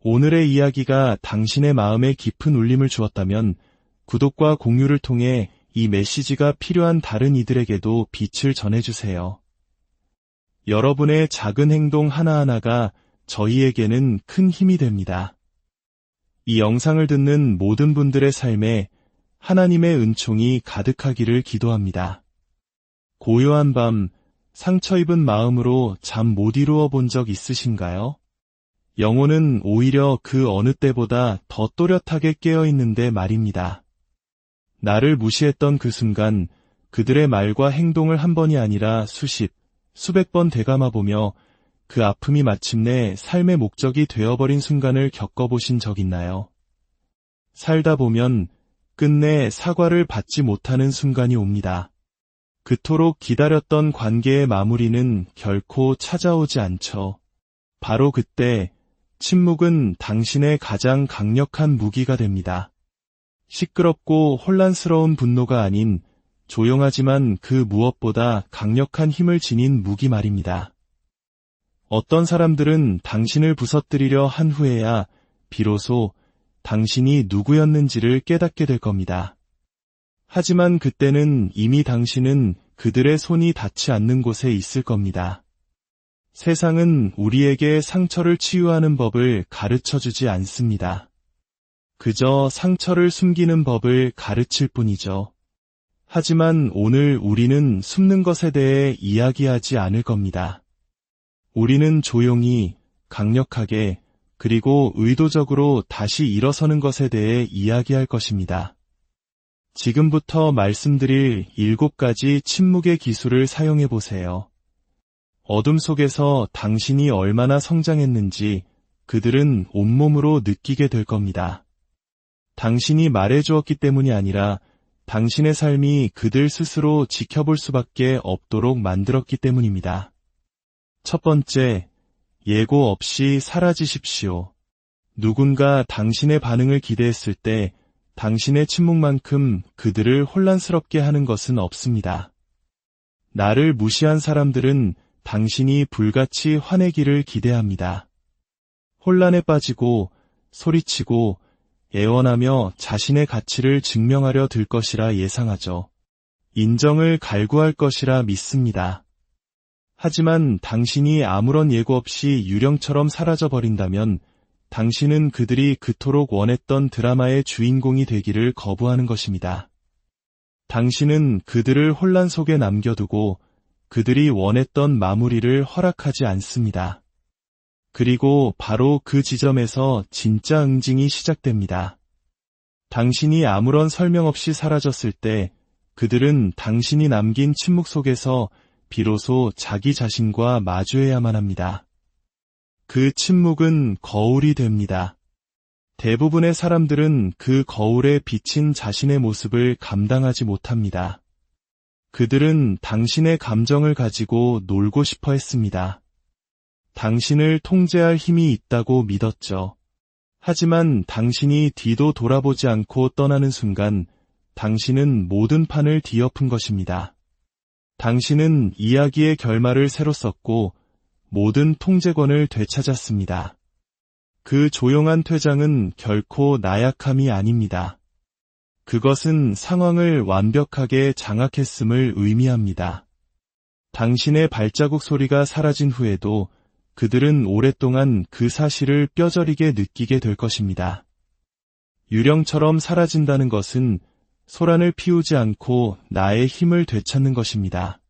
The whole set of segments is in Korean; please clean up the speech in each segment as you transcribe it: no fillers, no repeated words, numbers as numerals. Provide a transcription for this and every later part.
오늘의 이야기가 당신의 마음에 깊은 울림을 주었다면 구독과 공유를 통해 이 메시지가 필요한 다른 이들에게도 빛을 전해주세요. 여러분의 작은 행동 하나하나가 저희에게는 큰 힘이 됩니다. 이 영상을 듣는 모든 분들의 삶에 하나님의 은총이 가득하기를 기도합니다. 고요한 밤, 상처 입은 마음으로 잠 못 이루어 본 적 있으신가요? 영혼은 오히려 그 어느 때보다 더 또렷하게 깨어있는데 말입니다. 나를 무시했던 그 순간 그들의 말과 행동을 한 번이 아니라 수백 번 되감아보며 그 아픔이 마침내 삶의 목적이 되어버린 순간을 겪어보신 적 있나요? 살다 보면 끝내 사과를 받지 못하는 순간이 옵니다. 그토록 기다렸던 관계의 마무리는 결코 찾아오지 않죠. 바로 그때 침묵은 당신의 가장 강력한 무기가 됩니다. 시끄럽고 혼란스러운 분노가 아닌 조용하지만 그 무엇보다 강력한 힘을 지닌 무기 말입니다. 어떤 사람들은 당신을 부서뜨리려 한 후에야 비로소 당신이 누구였는지를 깨닫게 될 겁니다. 하지만 그때는 이미 당신은 그들의 손이 닿지 않는 곳에 있을 겁니다. 세상은 우리에게 상처를 치유하는 법을 가르쳐주지 않습니다. 그저 상처를 숨기는 법을 가르칠 뿐이죠. 하지만 오늘 우리는 숨는 것에 대해 이야기하지 않을 겁니다. 우리는 조용히, 강력하게, 그리고 의도적으로 다시 일어서는 것에 대해 이야기할 것입니다. 지금부터 말씀드릴 7가지 침묵의 기술을 사용해 보세요. 어둠 속에서 당신이 얼마나 성장했는지 그들은 온몸으로 느끼게 될 겁니다. 당신이 말해주었기 때문이 아니라 당신의 삶이 그들 스스로 지켜볼 수밖에 없도록 만들었기 때문입니다. 첫 번째, 예고 없이 사라지십시오. 누군가 당신의 반응을 기대했을 때 당신의 침묵만큼 그들을 혼란스럽게 하는 것은 없습니다. 나를 무시한 사람들은 당신이 불같이 화내기를 기대합니다. 혼란에 빠지고 소리치고 애원하며 자신의 가치를 증명하려 들 것이라 예상하죠. 인정을 갈구할 것이라 믿습니다. 하지만 당신이 아무런 예고 없이 유령처럼 사라져버린다면 당신은 그들이 그토록 원했던 드라마의 주인공이 되기를 거부하는 것입니다. 당신은 그들을 혼란 속에 남겨두고 그들이 원했던 마무리를 허락하지 않습니다. 그리고 바로 그 지점에서 진짜 응징이 시작됩니다. 당신이 아무런 설명 없이 사라졌을 때 그들은 당신이 남긴 침묵 속에서 비로소 자기 자신과 마주해야만 합니다. 그 침묵은 거울이 됩니다. 대부분의 사람들은 그 거울에 비친 자신의 모습을 감당하지 못합니다. 그들은 당신의 감정을 가지고 놀고 싶어 했습니다. 당신을 통제할 힘이 있다고 믿었죠. 하지만 당신이 뒤도 돌아보지 않고 떠나는 순간 당신은 모든 판을 뒤엎은 것입니다. 당신은 이야기의 결말을 새로 썼고 모든 통제권을 되찾았습니다. 그 조용한 퇴장은 결코 나약함이 아닙니다. 그것은 상황을 완벽하게 장악했음을 의미합니다. 당신의 발자국 소리가 사라진 후에도 그들은 오랫동안 그 사실을 뼈저리게 느끼게 될 것입니다. 유령처럼 사라진다는 것은 소란을 피우지 않고 나의 힘을 되찾는 것입니다.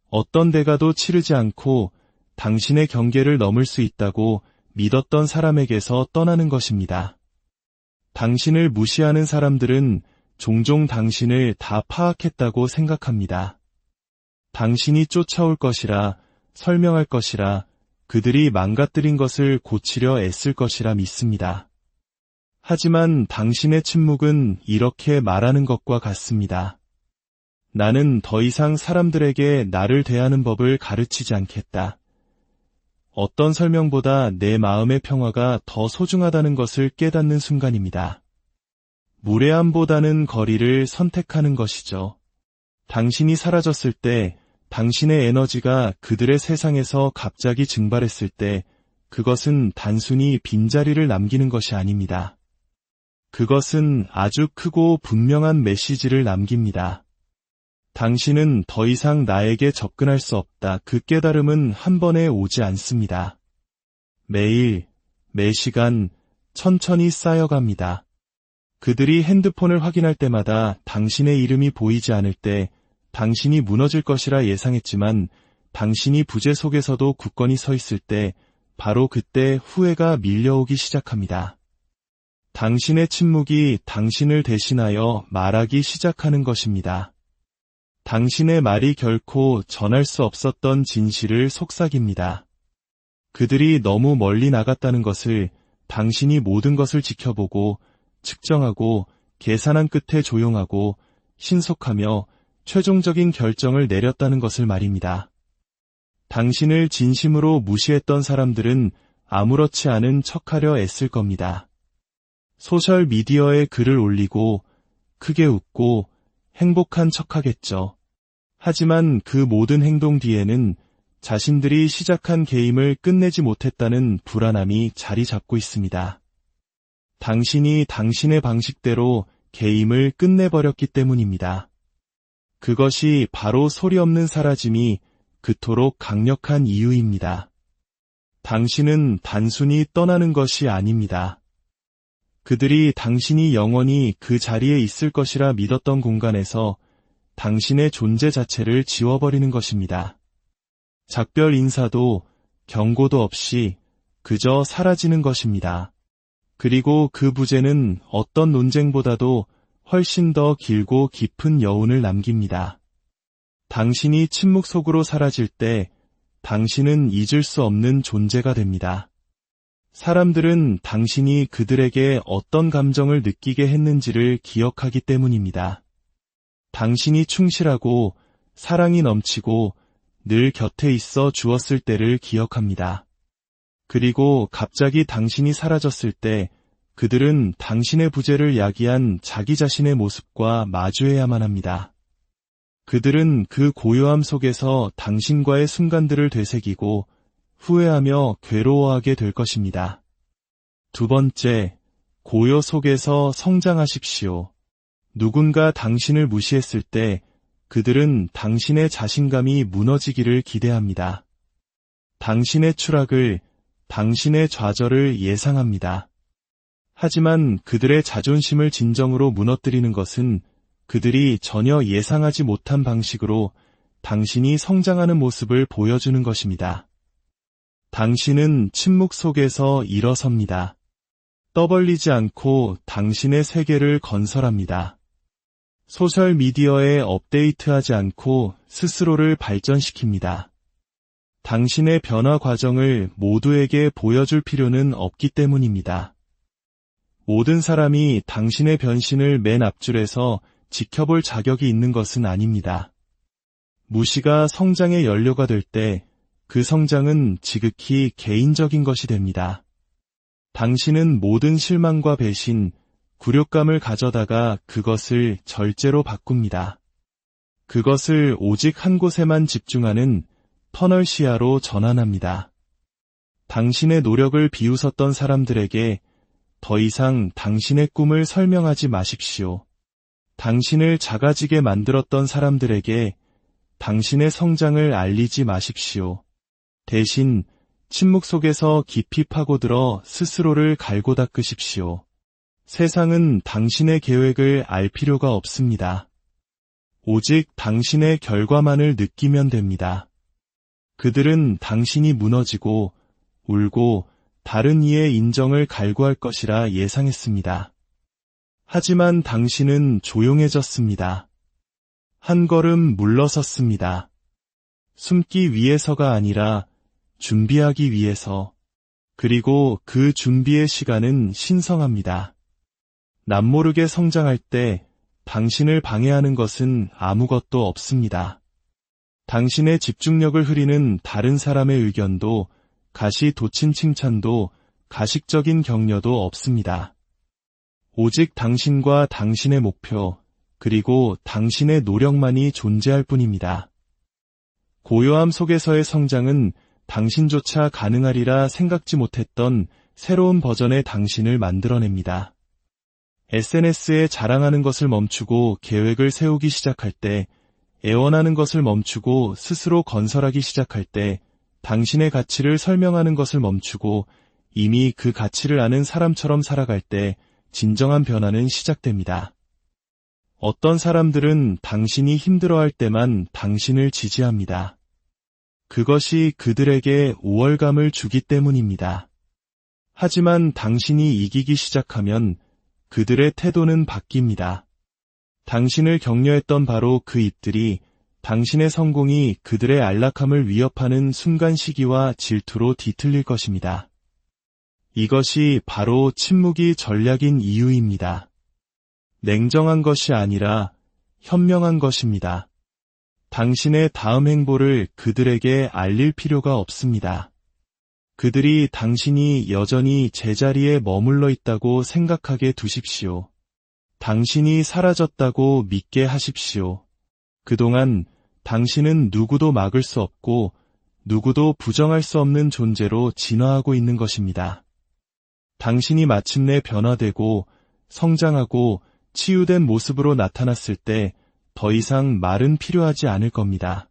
어떤 대가도 치르지 않고 당신의 경계를 넘을 수 있다고 믿었던 사람에게서 떠나는 것입니다. 당신을 무시하는 사람들은 종종 당신을 다 파악했다고 생각합니다. 당신이 쫓아올 것이라, 설명할 것이라, 그들이 망가뜨린 것을 고치려 애쓸 것이라 믿습니다. 하지만 당신의 침묵은 이렇게 말하는 것과 같습니다. 나는 더 이상 사람들에게 나를 대하는 법을 가르치지 않겠다. 어떤 설명보다 내 마음의 평화가 더 소중하다는 것을 깨닫는 순간입니다. 무례함보다는 거리를 선택하는 것이죠. 당신이 사라졌을 때, 당신의 에너지가 그들의 세상에서 갑자기 증발했을 때, 그것은 단순히 빈자리를 남기는 것이 아닙니다. 그것은 아주 크고 분명한 메시지를 남깁니다. 당신은 더 이상 나에게 접근할 수 없다. 그 깨달음은 한 번에 오지 않습니다. 매일, 매시간, 천천히 쌓여갑니다. 그들이 핸드폰을 확인할 때마다 당신의 이름이 보이지 않을 때 당신이 무너질 것이라 예상했지만 당신이 부재 속에서도 굳건히 서 있을 때 바로 그때 후회가 밀려오기 시작합니다. 당신의 침묵이 당신을 대신하여 말하기 시작하는 것입니다. 당신의 말이 결코 전할 수 없었던 진실을 속삭입니다. 그들이 너무 멀리 나갔다는 것을 당신이 모든 것을 지켜보고 측정하고 계산한 끝에 조용하고 신속하며 최종적인 결정을 내렸다는 것을 말입니다. 당신을 진심으로 무시했던 사람들은 아무렇지 않은 척하려 애쓸 겁니다. 소셜미디어에 글을 올리고 크게 웃고 행복한 척하겠죠. 하지만 그 모든 행동 뒤에는 자신들이 시작한 게임을 끝내지 못했다는 불안함이 자리 잡고 있습니다. 당신이 당신의 방식대로 게임을 끝내버렸기 때문입니다. 그것이 바로 소리 없는 사라짐이 그토록 강력한 이유입니다. 당신은 단순히 떠나는 것이 아닙니다. 그들이 당신이 영원히 그 자리에 있을 것이라 믿었던 공간에서 당신의 존재 자체를 지워버리는 것입니다. 작별 인사도 경고도 없이 그저 사라지는 것입니다. 그리고 그 부재는 어떤 논쟁보다도 훨씬 더 길고 깊은 여운을 남깁니다. 당신이 침묵 속으로 사라질 때 당신은 잊을 수 없는 존재가 됩니다. 사람들은 당신이 그들에게 어떤 감정을 느끼게 했는지를 기억하기 때문입니다. 당신이 충실하고 사랑이 넘치고 늘 곁에 있어 주었을 때를 기억합니다. 그리고 갑자기 당신이 사라졌을 때 그들은 당신의 부재를 야기한 자기 자신의 모습과 마주해야만 합니다. 그들은 그 고요함 속에서 당신과의 순간들을 되새기고 후회하며 괴로워하게 될 것입니다. 두 번째, 고요 속에서 성장하십시오. 누군가 당신을 무시했을 때 그들은 당신의 자신감이 무너지기를 기대합니다. 당신의 추락을, 당신의 좌절을 예상합니다. 하지만 그들의 자존심을 진정으로 무너뜨리는 것은 그들이 전혀 예상하지 못한 방식으로 당신이 성장하는 모습을 보여주는 것입니다. 당신은 침묵 속에서 일어섭니다. 떠벌리지 않고 당신의 세계를 건설합니다. 소셜미디어에 업데이트하지 않고 스스로를 발전시킵니다. 당신의 변화 과정을 모두에게 보여줄 필요는 없기 때문입니다. 모든 사람이 당신의 변신을 맨 앞줄에서 지켜볼 자격이 있는 것은 아닙니다. 무시가 성장의 연료가 될 때 그 성장은 지극히 개인적인 것이 됩니다. 당신은 모든 실망과 배신, 굴욕감을 가져다가 그것을 절제로 바꿉니다. 그것을 오직 한 곳에만 집중하는 터널 시야로 전환합니다. 당신의 노력을 비웃었던 사람들에게 더 이상 당신의 꿈을 설명하지 마십시오. 당신을 작아지게 만들었던 사람들에게 당신의 성장을 알리지 마십시오. 대신 침묵 속에서 깊이 파고들어 스스로를 갈고 닦으십시오. 세상은 당신의 계획을 알 필요가 없습니다. 오직 당신의 결과만을 느끼면 됩니다. 그들은 당신이 무너지고 울고 다른 이의 인정을 갈구할 것이라 예상했습니다. 하지만 당신은 조용해졌습니다. 한 걸음 물러섰습니다. 숨기 위해서가 아니라 준비하기 위해서. 그리고 그 준비의 시간은 신성합니다. 남모르게 성장할 때 당신을 방해하는 것은 아무것도 없습니다. 당신의 집중력을 흐리는 다른 사람의 의견도 가시 돋친 칭찬도 가식적인 격려도 없습니다. 오직 당신과 당신의 목표, 그리고 당신의 노력만이 존재할 뿐입니다. 고요함 속에서의 성장은 당신조차 가능하리라 생각지 못했던 새로운 버전의 당신을 만들어냅니다. SNS에 자랑하는 것을 멈추고 계획을 세우기 시작할 때, 애원하는 것을 멈추고 스스로 건설하기 시작할 때, 당신의 가치를 설명하는 것을 멈추고 이미 그 가치를 아는 사람처럼 살아갈 때 진정한 변화는 시작됩니다. 어떤 사람들은 당신이 힘들어할 때만 당신을 지지합니다. 그것이 그들에게 우월감을 주기 때문입니다. 하지만 당신이 이기기 시작하면 그들의 태도는 바뀝니다. 당신을 격려했던 바로 그 입들이 당신의 성공이 그들의 안락함을 위협하는 순간 시기와 질투로 뒤틀릴 것입니다. 이것이 바로 침묵이 전략인 이유입니다. 냉정한 것이 아니라 현명한 것입니다. 당신의 다음 행보를 그들에게 알릴 필요가 없습니다. 그들이 당신이 여전히 제자리에 머물러 있다고 생각하게 두십시오. 당신이 사라졌다고 믿게 하십시오. 그동안 당신은 누구도 막을 수 없고 누구도 부정할 수 없는 존재로 진화하고 있는 것입니다. 당신이 마침내 변화되고 성장하고 치유된 모습으로 나타났을 때 더 이상 말은 필요하지 않을 겁니다.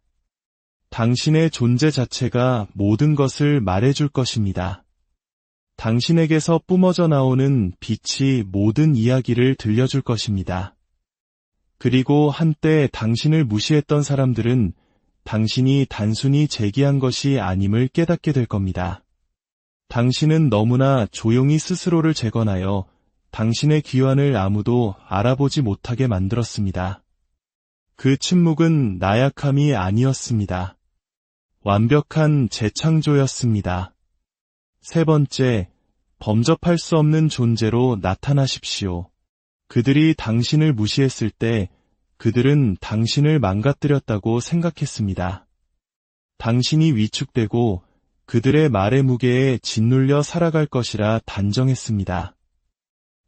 당신의 존재 자체가 모든 것을 말해줄 것입니다. 당신에게서 뿜어져 나오는 빛이 모든 이야기를 들려줄 것입니다. 그리고 한때 당신을 무시했던 사람들은 당신이 단순히 제기한 것이 아님을 깨닫게 될 겁니다. 당신은 너무나 조용히 스스로를 재건하여 당신의 귀환을 아무도 알아보지 못하게 만들었습니다. 그 침묵은 나약함이 아니었습니다. 완벽한 재창조였습니다. 세 번째, 범접할 수 없는 존재로 나타나십시오. 그들이 당신을 무시했을 때 그들은 당신을 망가뜨렸다고 생각했습니다. 당신이 위축되고 그들의 말의 무게에 짓눌려 살아갈 것이라 단정했습니다.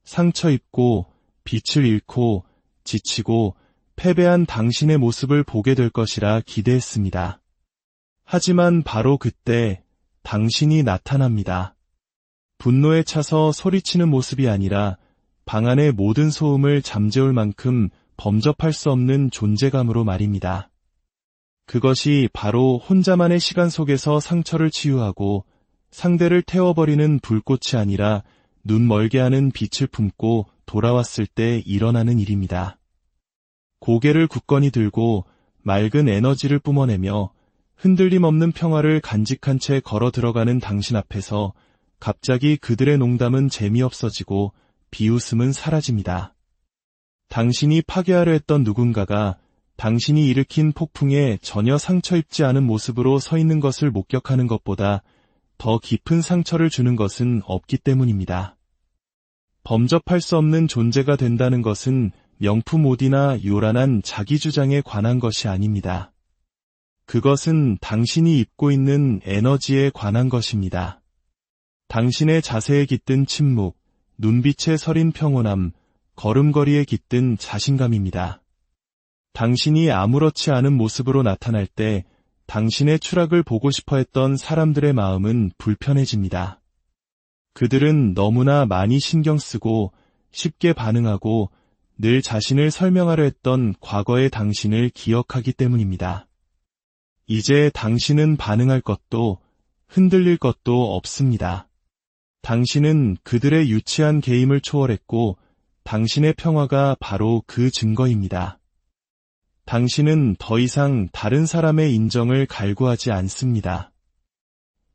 상처 입고 빛을 잃고 지치고 패배한 당신의 모습을 보게 될 것이라 기대했습니다. 하지만 바로 그때 당신이 나타납니다. 분노에 차서 소리치는 모습이 아니라 방 안의 모든 소음을 잠재울 만큼 범접할 수 없는 존재감으로 말입니다. 그것이 바로 혼자만의 시간 속에서 상처를 치유하고 상대를 태워버리는 불꽃이 아니라 눈 멀게 하는 빛을 품고 돌아왔을 때 일어나는 일입니다. 고개를 굳건히 들고 맑은 에너지를 뿜어내며 흔들림 없는 평화를 간직한 채 걸어 들어가는 당신 앞에서 갑자기 그들의 농담은 재미없어지고 비웃음은 사라집니다. 당신이 파괴하려 했던 누군가가 당신이 일으킨 폭풍에 전혀 상처 입지 않은 모습으로 서 있는 것을 목격하는 것보다 더 깊은 상처를 주는 것은 없기 때문입니다. 범접할 수 없는 존재가 된다는 것은 명품 옷이나 요란한 자기주장에 관한 것이 아닙니다. 그것은 당신이 입고 있는 에너지에 관한 것입니다. 당신의 자세에 깃든 침묵, 눈빛에 서린 평온함, 걸음걸이에 깃든 자신감입니다. 당신이 아무렇지 않은 모습으로 나타날 때 당신의 추락을 보고 싶어 했던 사람들의 마음은 불편해집니다. 그들은 너무나 많이 신경 쓰고 쉽게 반응하고 늘 자신을 설명하려 했던 과거의 당신을 기억하기 때문입니다. 이제 당신은 반응할 것도 흔들릴 것도 없습니다. 당신은 그들의 유치한 개임을 초월했고 당신의 평화가 바로 그 증거입니다. 당신은 더 이상 다른 사람의 인정을 갈구하지 않습니다.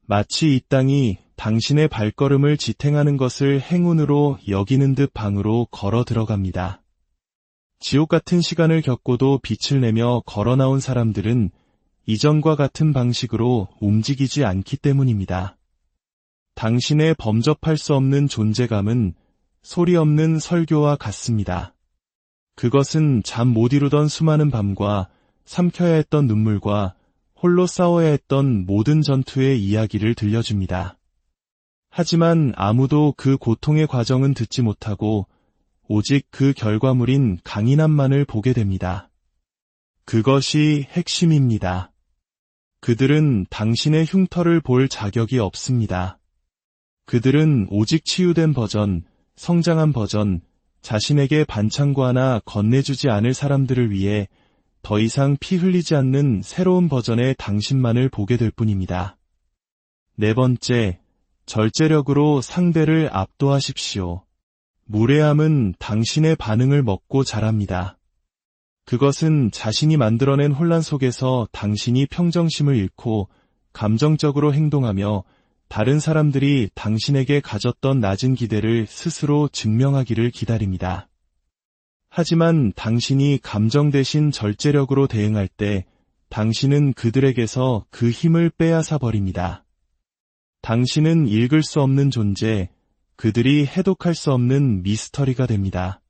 마치 이 땅이 당신의 발걸음을 지탱하는 것을 행운으로 여기는 듯 방으로 걸어 들어갑니다. 지옥 같은 시간을 겪고도 빛을 내며 걸어 나온 사람들은 이전과 같은 방식으로 움직이지 않기 때문입니다. 당신의 범접할 수 없는 존재감은 소리 없는 설교와 같습니다. 그것은 잠 못 이루던 수많은 밤과 삼켜야 했던 눈물과 홀로 싸워야 했던 모든 전투의 이야기를 들려줍니다. 하지만 아무도 그 고통의 과정은 듣지 못하고 오직 그 결과물인 강인함만을 보게 됩니다. 그것이 핵심입니다. 그들은 당신의 흉터를 볼 자격이 없습니다. 그들은 오직 치유된 버전, 성장한 버전, 자신에게 반창고 하나 건네주지 않을 사람들을 위해 더 이상 피 흘리지 않는 새로운 버전의 당신만을 보게 될 뿐입니다. 네 번째, 절제력으로 상대를 압도하십시오. 무례함은 당신의 반응을 먹고 자랍니다. 그것은 자신이 만들어낸 혼란 속에서 당신이 평정심을 잃고 감정적으로 행동하며 다른 사람들이 당신에게 가졌던 낮은 기대를 스스로 증명하기를 기다립니다. 하지만 당신이 감정 대신 절제력으로 대응할 때 당신은 그들에게서 그 힘을 빼앗아 버립니다. 당신은 읽을 수 없는 존재, 그들이 해독할 수 없는 미스터리가 됩니다.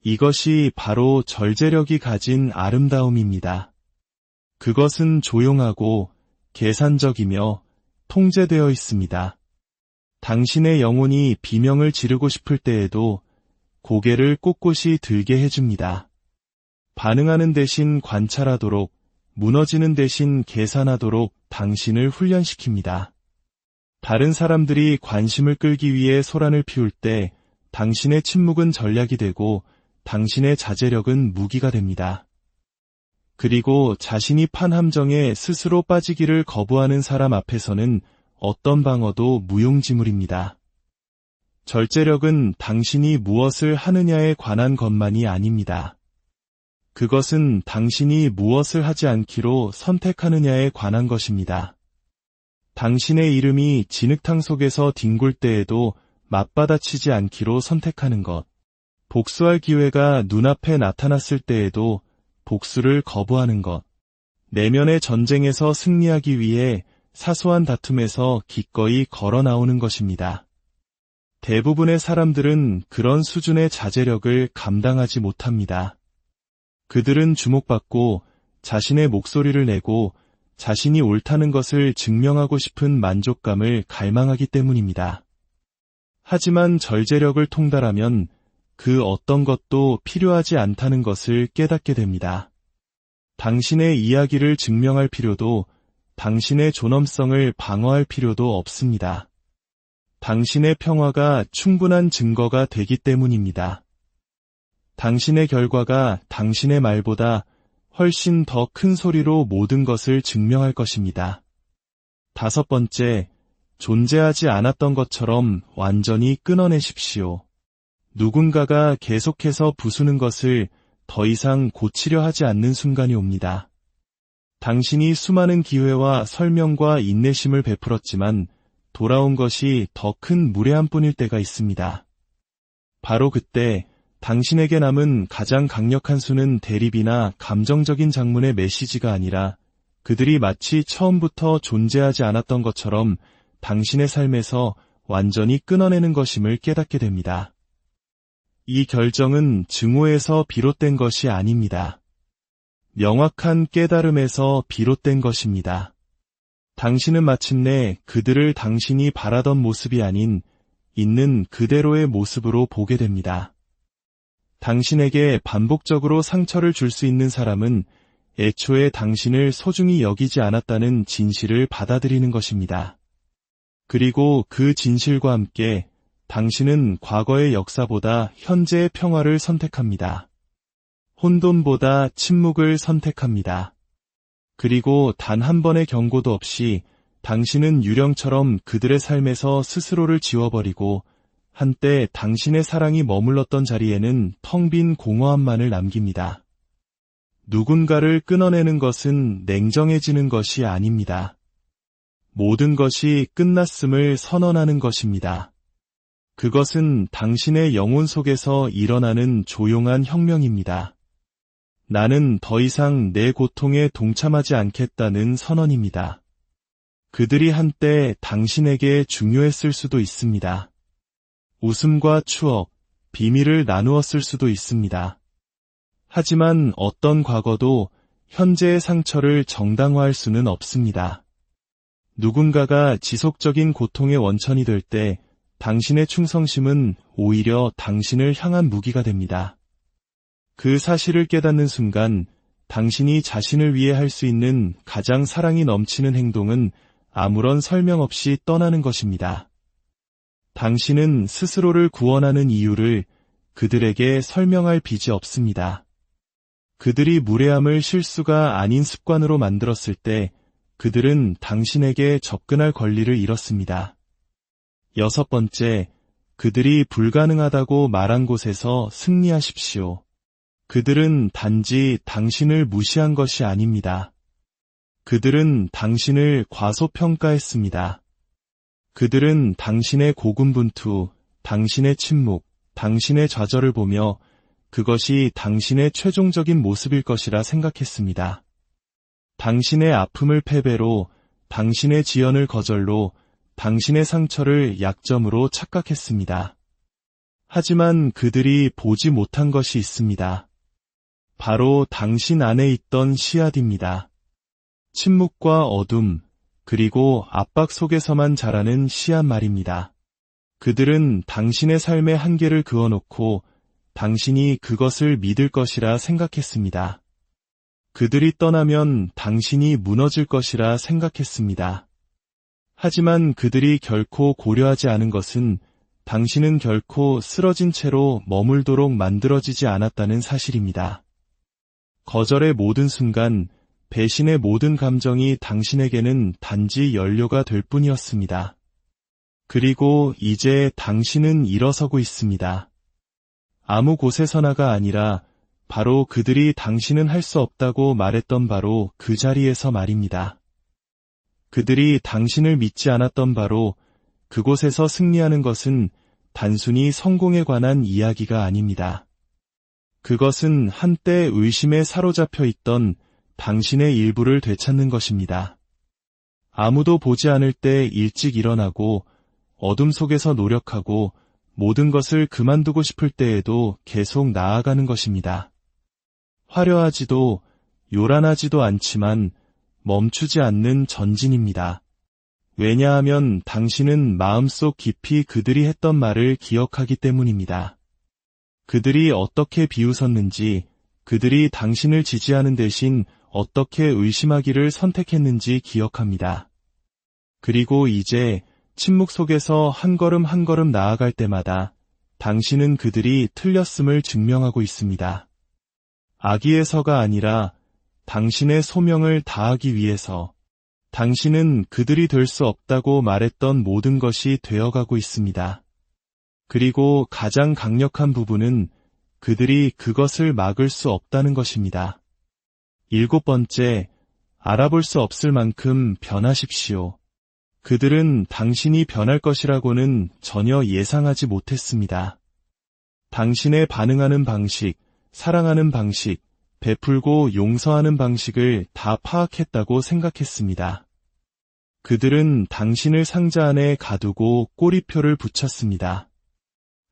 이것이 바로 절제력이 가진 아름다움입니다. 그것은 조용하고 계산적이며 통제되어 있습니다. 당신의 영혼이 비명을 지르고 싶을 때에도 고개를 꼿꼿이 들게 해줍니다. 반응하는 대신 관찰하도록, 무너지는 대신 계산하도록 당신을 훈련시킵니다. 다른 사람들이 관심을 끌기 위해 소란을 피울 때 당신의 침묵은 전략이 되고 당신의 자제력은 무기가 됩니다. 그리고 자신이 판 함정에 스스로 빠지기를 거부하는 사람 앞에서는 어떤 방어도 무용지물입니다. 절제력은 당신이 무엇을 하느냐에 관한 것만이 아닙니다. 그것은 당신이 무엇을 하지 않기로 선택하느냐에 관한 것입니다. 당신의 이름이 진흙탕 속에서 뒹굴 때에도 맞받아치지 않기로 선택하는 것. 복수할 기회가 눈앞에 나타났을 때에도 복수를 거부하는 것. 내면의 전쟁에서 승리하기 위해 사소한 다툼에서 기꺼이 걸어 나오는 것입니다. 대부분의 사람들은 그런 수준의 자제력을 감당하지 못합니다. 그들은 주목받고 자신의 목소리를 내고 자신이 옳다는 것을 증명하고 싶은 만족감을 갈망하기 때문입니다. 하지만 절제력을 통달하면 그 어떤 것도 필요하지 않다는 것을 깨닫게 됩니다. 당신의 이야기를 증명할 필요도, 당신의 존엄성을 방어할 필요도 없습니다. 당신의 평화가 충분한 증거가 되기 때문입니다. 당신의 결과가 당신의 말보다 훨씬 더 큰 소리로 모든 것을 증명할 것입니다. 다섯 번째, 존재하지 않았던 것처럼 완전히 끊어내십시오. 누군가가 계속해서 부수는 것을 더 이상 고치려 하지 않는 순간이 옵니다. 당신이 수많은 기회와 설명과 인내심을 베풀었지만 돌아온 것이 더 큰 무례함뿐일 때가 있습니다. 바로 그때 당신에게 남은 가장 강력한 수는 대립이나 감정적인 장문의 메시지가 아니라 그들이 마치 처음부터 존재하지 않았던 것처럼 당신의 삶에서 완전히 끊어내는 것임을 깨닫게 됩니다. 이 결정은 증오에서 비롯된 것이 아닙니다. 명확한 깨달음에서 비롯된 것입니다. 당신은 마침내 그들을 당신이 바라던 모습이 아닌 있는 그대로의 모습으로 보게 됩니다. 당신에게 반복적으로 상처를 줄 수 있는 사람은 애초에 당신을 소중히 여기지 않았다는 진실을 받아들이는 것입니다. 그리고 그 진실과 함께 당신은 과거의 역사보다 현재의 평화를 선택합니다. 혼돈보다 침묵을 선택합니다. 그리고 단 한 번의 경고도 없이 당신은 유령처럼 그들의 삶에서 스스로를 지워버리고 한때 당신의 사랑이 머물렀던 자리에는 텅 빈 공허함만을 남깁니다. 누군가를 끊어내는 것은 냉정해지는 것이 아닙니다. 모든 것이 끝났음을 선언하는 것입니다. 그것은 당신의 영혼 속에서 일어나는 조용한 혁명입니다. 나는 더 이상 내 고통에 동참하지 않겠다는 선언입니다. 그들이 한때 당신에게 중요했을 수도 있습니다. 웃음과 추억, 비밀을 나누었을 수도 있습니다. 하지만 어떤 과거도 현재의 상처를 정당화할 수는 없습니다. 누군가가 지속적인 고통의 원천이 될 때 당신의 충성심은 오히려 당신을 향한 무기가 됩니다. 그 사실을 깨닫는 순간 당신이 자신을 위해 할 수 있는 가장 사랑이 넘치는 행동은 아무런 설명 없이 떠나는 것입니다. 당신은 스스로를 구원하는 이유를 그들에게 설명할 빚이 없습니다. 그들이 무례함을 실수가 아닌 습관으로 만들었을 때 그들은 당신에게 접근할 권리를 잃었습니다. 6번째, 그들이 불가능하다고 말한 곳에서 승리하십시오. 그들은 단지 당신을 무시한 것이 아닙니다. 그들은 당신을 과소평가했습니다. 그들은 당신의 고군분투, 당신의 침묵, 당신의 좌절을 보며 그것이 당신의 최종적인 모습일 것이라 생각했습니다. 당신의 아픔을 패배로, 당신의 지연을 거절로, 당신의 상처를 약점으로 착각했습니다. 하지만 그들이 보지 못한 것이 있습니다. 바로 당신 안에 있던 씨앗입니다. 침묵과 어둠, 그리고 압박 속에서만 자라는 씨앗 말입니다. 그들은 당신의 삶의 한계를 그어놓고 당신이 그것을 믿을 것이라 생각했습니다. 그들이 떠나면 당신이 무너질 것이라 생각했습니다. 하지만 그들이 결코 고려하지 않은 것은 당신은 결코 쓰러진 채로 머물도록 만들어지지 않았다는 사실입니다. 거절의 모든 순간, 배신의 모든 감정이 당신에게는 단지 연료가 될 뿐이었습니다. 그리고 이제 당신은 일어서고 있습니다. 아무 곳에서나가 아니라 바로 그들이 당신은 할 수 없다고 말했던 바로 그 자리에서 말입니다. 그들이 당신을 믿지 않았던 바로 그곳에서 승리하는 것은 단순히 성공에 관한 이야기가 아닙니다. 그것은 한때 의심에 사로잡혀 있던 당신의 일부를 되찾는 것입니다. 아무도 보지 않을 때 일찍 일어나고 어둠 속에서 노력하고 모든 것을 그만두고 싶을 때에도 계속 나아가는 것입니다. 화려하지도 요란하지도 않지만 멈추지 않는 전진입니다. 왜냐하면 당신은 마음속 깊이 그들이 했던 말을 기억하기 때문입니다. 그들이 어떻게 비웃었는지, 그들이 당신을 지지하는 대신 어떻게 의심하기를 선택했는지 기억합니다. 그리고 이제 침묵 속에서 한 걸음 한 걸음 나아갈 때마다 당신은 그들이 틀렸음을 증명하고 있습니다. 악의에서가 아니라 당신의 소명을 다하기 위해서 당신은 그들이 될 수 없다고 말했던 모든 것이 되어가고 있습니다. 그리고 가장 강력한 부분은 그들이 그것을 막을 수 없다는 것입니다. 7번째, 알아볼 수 없을 만큼 변하십시오. 그들은 당신이 변할 것이라고는 전혀 예상하지 못했습니다. 당신의 반응하는 방식, 사랑하는 방식, 베풀고 용서하는 방식을 다 파악했다고 생각했습니다. 그들은 당신을 상자 안에 가두고 꼬리표를 붙였습니다.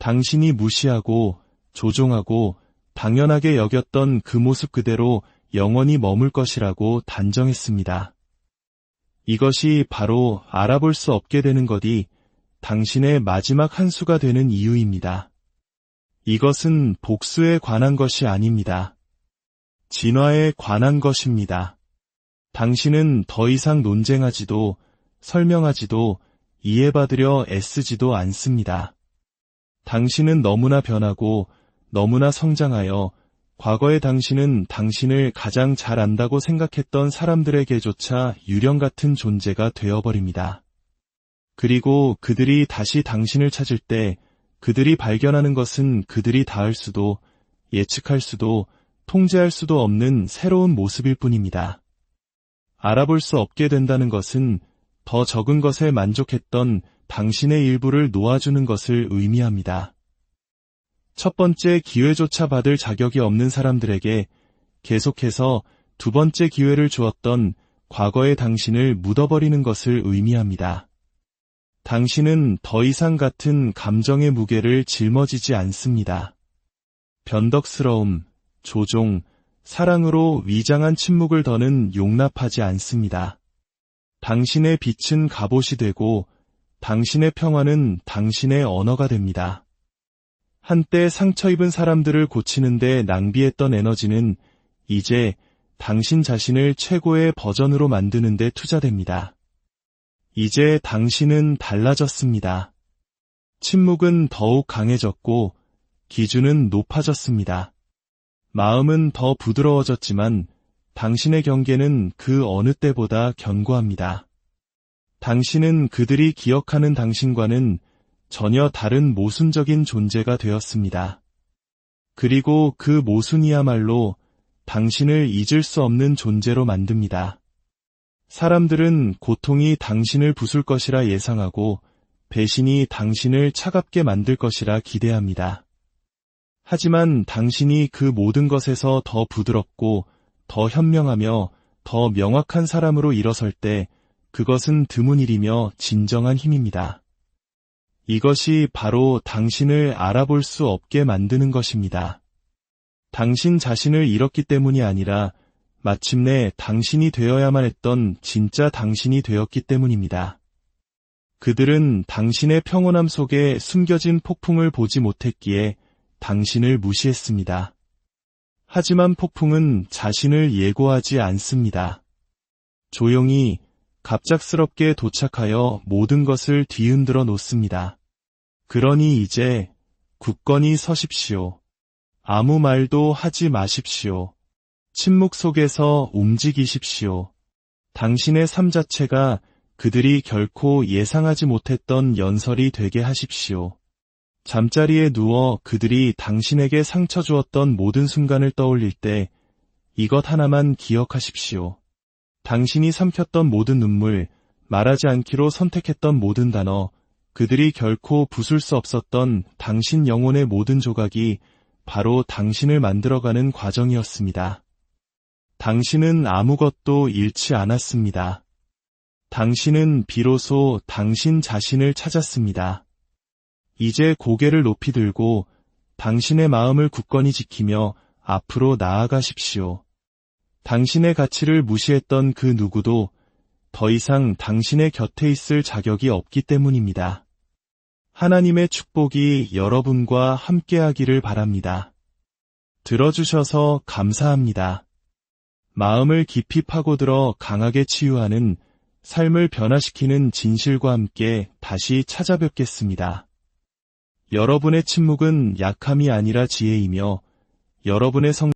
당신이 무시하고 조종하고 당연하게 여겼던 그 모습 그대로 영원히 머물 것이라고 단정했습니다. 이것이 바로 알아볼 수 없게 되는 것이 당신의 마지막 한 수가 되는 이유입니다. 이것은 복수에 관한 것이 아닙니다. 진화에 관한 것입니다. 당신은 더 이상 논쟁하지도 설명하지도 이해받으려 애쓰지도 않습니다. 당신은 너무나 변하고 너무나 성장하여 과거의 당신은 당신을 가장 잘 안다고 생각했던 사람들에게조차 유령 같은 존재가 되어버립니다. 그리고 그들이 다시 당신을 찾을 때 그들이 발견하는 것은 그들이 닿을 수도 예측할 수도 통제할 수도 없는 새로운 모습일 뿐입니다. 알아볼 수 없게 된다는 것은 더 적은 것에 만족했던 당신의 일부를 놓아주는 것을 의미합니다. 첫 번째 기회조차 받을 자격이 없는 사람들에게 계속해서 두 번째 기회를 주었던 과거의 당신을 묻어버리는 것을 의미합니다. 당신은 더 이상 같은 감정의 무게를 짊어지지 않습니다. 변덕스러움, 조종, 사랑으로 위장한 침묵을 더는 용납하지 않습니다. 당신의 빛은 갑옷이 되고 당신의 평화는 당신의 언어가 됩니다. 한때 상처 입은 사람들을 고치는데 낭비했던 에너지는 이제 당신 자신을 최고의 버전으로 만드는 데 투자됩니다. 이제 당신은 달라졌습니다. 침묵은 더욱 강해졌고 기준은 높아졌습니다. 마음은 더 부드러워졌지만 당신의 경계는 그 어느 때보다 견고합니다. 당신은 그들이 기억하는 당신과는 전혀 다른 모순적인 존재가 되었습니다. 그리고 그 모순이야말로 당신을 잊을 수 없는 존재로 만듭니다. 사람들은 고통이 당신을 부술 것이라 예상하고 배신이 당신을 차갑게 만들 것이라 기대합니다. 하지만 당신이 그 모든 것에서 더 부드럽고 더 현명하며 더 명확한 사람으로 일어설 때 그것은 드문 일이며 진정한 힘입니다. 이것이 바로 당신을 알아볼 수 없게 만드는 것입니다. 당신 자신을 잃었기 때문이 아니라 마침내 당신이 되어야만 했던 진짜 당신이 되었기 때문입니다. 그들은 당신의 평온함 속에 숨겨진 폭풍을 보지 못했기에 당신을 무시했습니다. 하지만 폭풍은 자신을 예고하지 않습니다. 조용히 갑작스럽게 도착하여 모든 것을 뒤흔들어 놓습니다. 그러니 이제 굳건히 서십시오. 아무 말도 하지 마십시오. 침묵 속에서 움직이십시오. 당신의 삶 자체가 그들이 결코 예상하지 못했던 연설이 되게 하십시오. 잠자리에 누워 그들이 당신에게 상처 주었던 모든 순간을 떠올릴 때 이것 하나만 기억하십시오. 당신이 삼켰던 모든 눈물, 말하지 않기로 선택했던 모든 단어, 그들이 결코 부술 수 없었던 당신 영혼의 모든 조각이 바로 당신을 만들어가는 과정이었습니다. 당신은 아무것도 잃지 않았습니다. 당신은 비로소 당신 자신을 찾았습니다. 이제 고개를 높이 들고 당신의 마음을 굳건히 지키며 앞으로 나아가십시오. 당신의 가치를 무시했던 그 누구도 더 이상 당신의 곁에 있을 자격이 없기 때문입니다. 하나님의 축복이 여러분과 함께하기를 바랍니다. 들어주셔서 감사합니다. 마음을 깊이 파고들어 강하게 치유하는 삶을 변화시키는 진실과 함께 다시 찾아뵙겠습니다. 여러분의 침묵은 약함이 아니라 지혜이며 여러분의